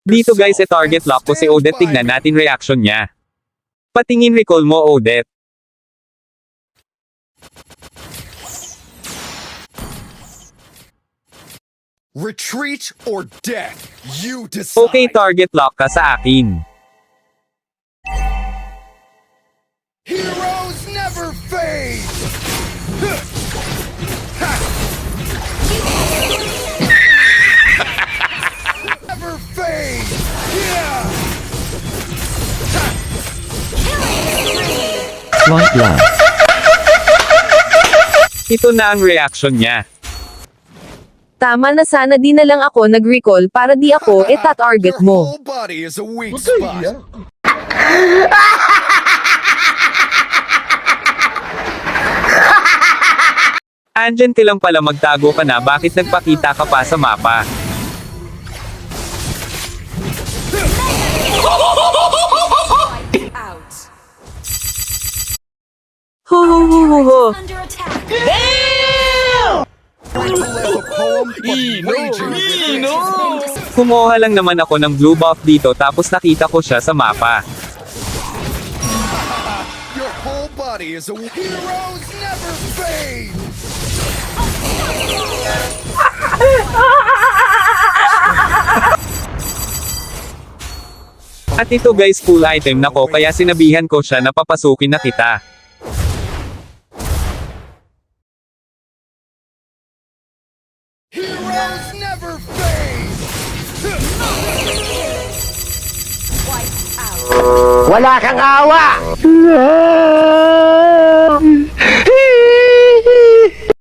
Dito guys target lock ko si Odette, tignan natin reaction niya. Patingin recall mo Odette. Retreat or death, you decide. Okay, target lock ka sa akin. Heroes never fade. Never fade. Yeah. Slight laugh. Ito na ang reaction niya. Tama na, sana di na lang ako nag-recall para di ako ita-target Your mo. whole body is a weak spot. Andyan ka lang pala, magtago ka na, bakit nagpakita ka pa sa mapa? Ho ho ho ho ho. Under attack. Little as a poem, but raging with Kumuha lang naman ako ng blue buff dito tapos nakita ko siya sa mapa. Your whole body is a heroes never fade. At ito guys, full item na ko, kaya sinabihan ko siya na papasukin na kita. Heroes never fade. Wala kang awa!